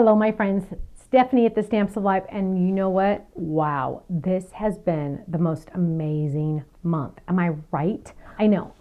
Hello, my friends. Stephanie at the Stamps of Life, and you know what? Wow, this has been the most amazing month. Am I right? I know.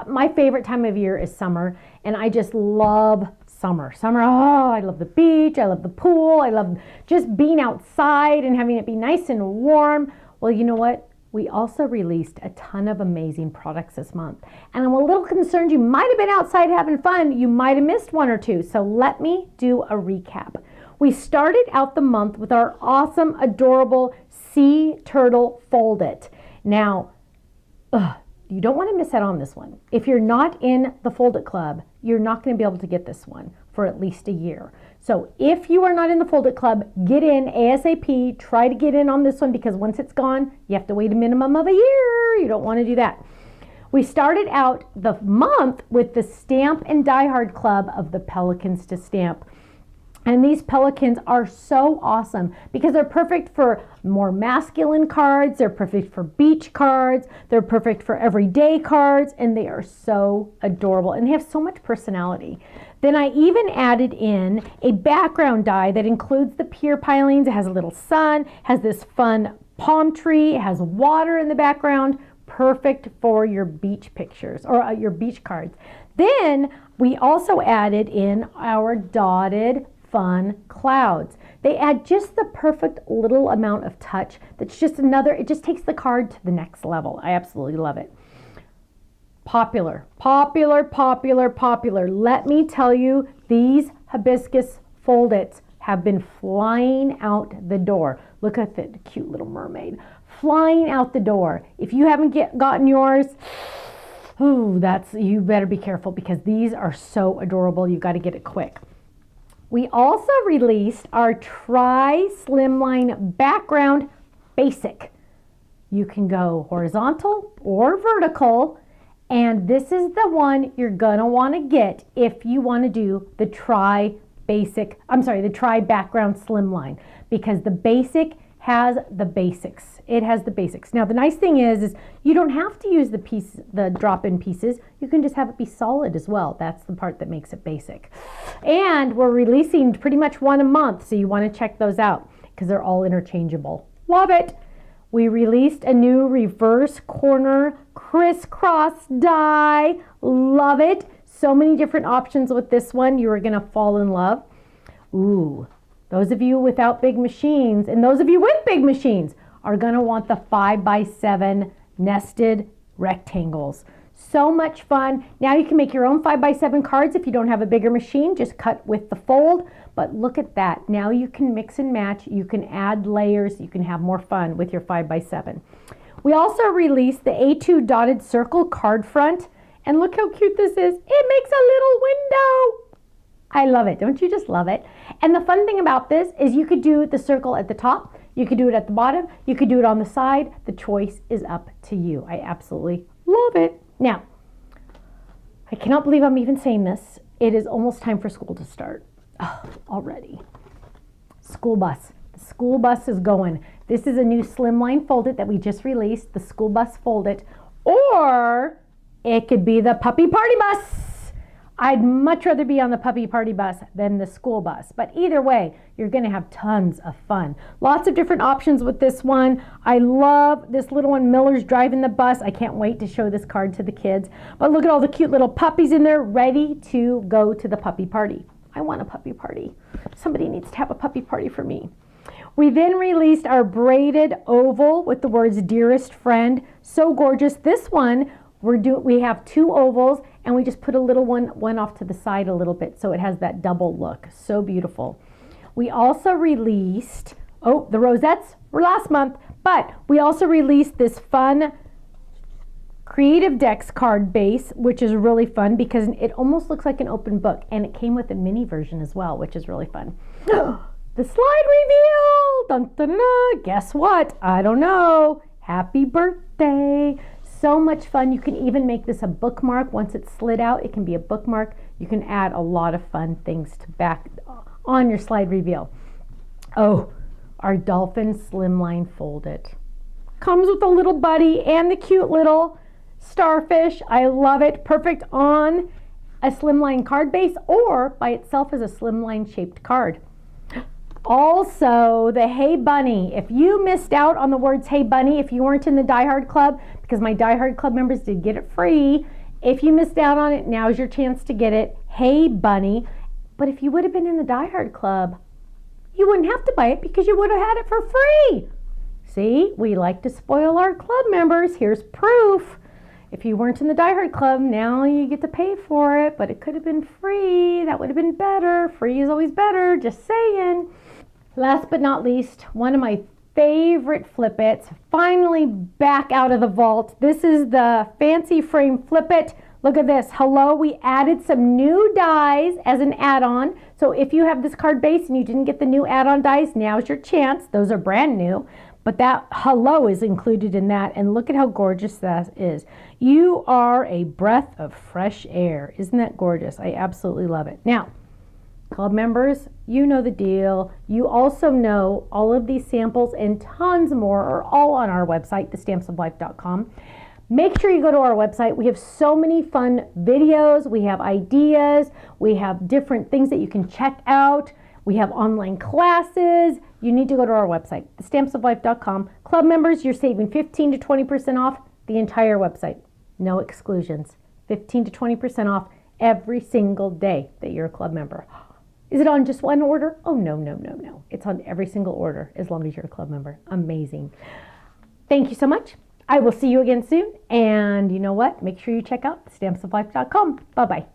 My favorite time of year is summer, and I just love summer. Summer, oh, I love the beach, I love the pool, I love just being outside and having it be nice and warm. Well, you know what? We also released a ton of amazing products this month, and I'm a little concerned you might have been outside having fun. You might have missed one or two, so let me do a recap. We started out the month with our awesome, adorable sea turtle Fold It. Now, you don't want to miss out on this one. If you're not in the Fold It Club, you're not going to be able to get this one for at least a year. So if you are not in the Fold It Club, get in ASAP. Try to get in on this one because once it's gone, you have to wait a minimum of a year. You don't want to do that. We started out the month with the Stamp and Die Hard Club of the Pelicans to Stamp. And these pelicans are so awesome because they're perfect for more masculine cards, they're perfect for beach cards, they're perfect for everyday cards, and they are so adorable and they have so much personality. Then I even added in a background die that includes the pier pilings. It has a little sun, has this fun palm tree, it has water in the background, perfect for your beach pictures or your beach cards. Then we also added in our dotted fun clouds. They add just the perfect little amount of touch that's just it just takes the card to the next level. I absolutely love it. Popular. Let me tell you, these hibiscus Fold Its have been flying out the door. Look at the cute little mermaid flying out the door. If you haven't gotten yours, you better be careful because these are so adorable. You got to get it quick. We also released our Tri Slimline Background Basic. You can go horizontal or vertical, and this is the one you're gonna want to get if you want to do the Tri Background Slimline, because the Basic has the basics. It has the basics. Now the nice thing is you don't have to use the drop-in pieces. You can just have it be solid as well. That's the part that makes it basic. And we're releasing pretty much one a month, so you want to check those out because they're all interchangeable. Love it. We released a new reverse corner crisscross die. Love it. So many different options with this one. You are going to fall in love. Ooh. Those of you without big machines and those of you with big machines are going to want the 5x7 nested rectangles. So much fun. Now you can make your own 5x7 cards if you don't have a bigger machine. Just cut with the fold. But look at that. Now you can mix and match. You can add layers. You can have more fun with your 5x7. We also released the A2 dotted circle card front. And look how cute this is. It makes a little window. I love it. Don't you just love it? And the fun thing about this is you could do the circle at the top, you could do it at the bottom, you could do it on the side. The choice is up to you. I absolutely love it. Now, I cannot believe I'm even saying this. It is almost time for school to start. Oh, already. School bus. The school bus is going. This is a new slimline Fold It that we just released, the school bus Fold It, or it could be the puppy party bus. I'd much rather be on the puppy party bus than the school bus. But either way, you're going to have tons of fun. Lots of different options with this one. I love this little one, Miller's driving the bus. I can't wait to show this card to the kids. But look at all the cute little puppies in there ready to go to the puppy party. I want a puppy party. Somebody needs to have a puppy party for me. We then released our braided oval with the words dearest friend. So gorgeous. This one, we have two ovals, and we just put a little one off to the side a little bit so it has that double look. So beautiful. We also released, the rosettes were last month, but we also released this fun Creative Decks card base, which is really fun because it almost looks like an open book, and it came with a mini version as well, which is really fun. The slide reveal! Dun, dun, dun, dun. Guess what? I don't know. Happy birthday. So much fun. You can even make this a bookmark. Once it's slid out, it can be a bookmark. You can add a lot of fun things to back on your slide reveal. Oh, our dolphin slimline Fold It. Comes with a little buddy and the cute little starfish. I love it. Perfect on a slimline card base or by itself as a slimline shaped card. Also, the Hey Bunny. If you missed out on the words Hey Bunny, if you weren't in the Die Hard Club, because my Die Hard Club members did get it free, if you missed out on it, now's your chance to get it. Hey Bunny. But if you would have been in the Die Hard Club, you wouldn't have to buy it because you would have had it for free. See, we like to spoil our club members. Here's proof. If you weren't in the Die Hard Club, now you get to pay for it, but it could have been free. That would have been better. Free is always better, just saying. Last but not least, one of my favorite flip-its, finally back out of the vault. This is the fancy frame flip-it. Look at this. Hello, we added some new dies as an add-on. So if you have this card base and you didn't get the new add-on dies, now's your chance. Those are brand new. But that hello is included in that, and look at how gorgeous that is. You are a breath of fresh air. Isn't that gorgeous? I absolutely love it. Now, club members, you know the deal. You also know all of these samples and tons more are all on our website, thestampsoflife.com. Make sure you go to our website. We have so many fun videos. We have ideas. We have different things that you can check out. We have online classes. You need to go to our website, thestampsoflife.com. Club members, you're saving 15 to 20% off the entire website. No exclusions. 15 to 20% off every single day that you're a club member. Is it on just one order? Oh, no, no, no, no. It's on every single order as long as you're a club member. Amazing. Thank you so much. I will see you again soon. And you know what? Make sure you check out thestampsoflife.com. Bye-bye.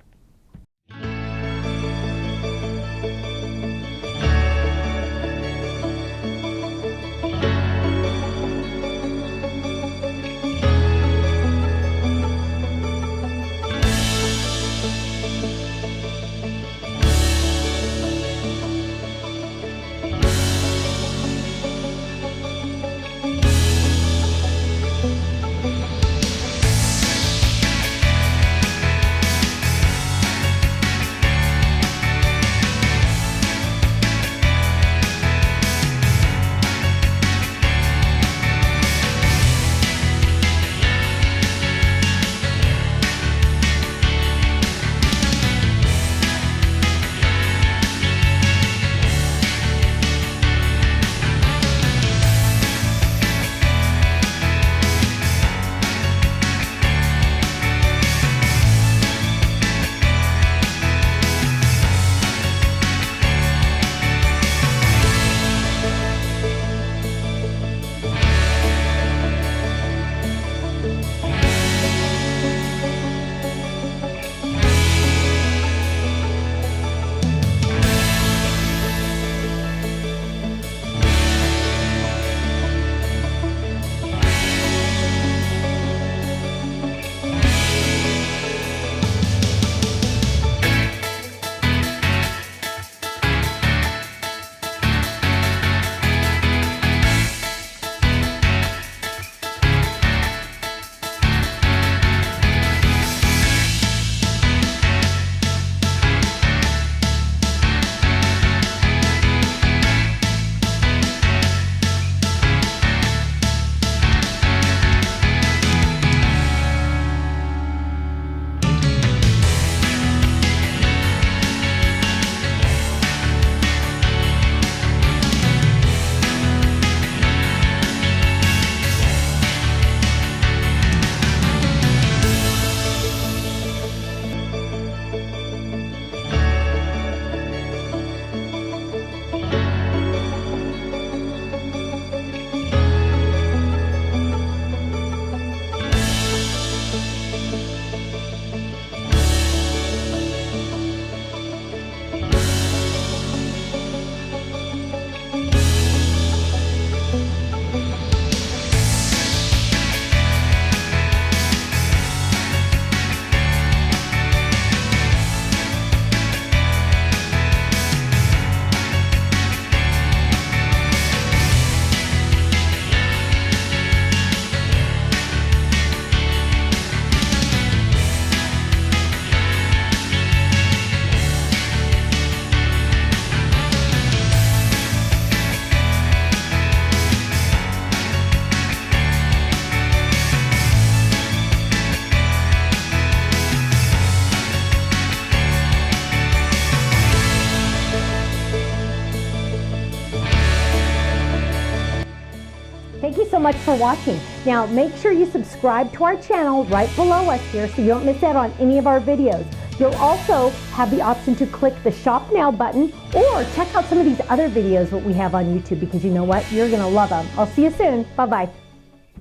Thank you so much for watching. Now make sure you subscribe to our channel right below us here so you don't miss out on any of our videos. You'll also have the option to click the Shop Now button or check out some of these other videos that we have on YouTube, because you know what? You're going to love them. I'll see you soon. Bye-bye.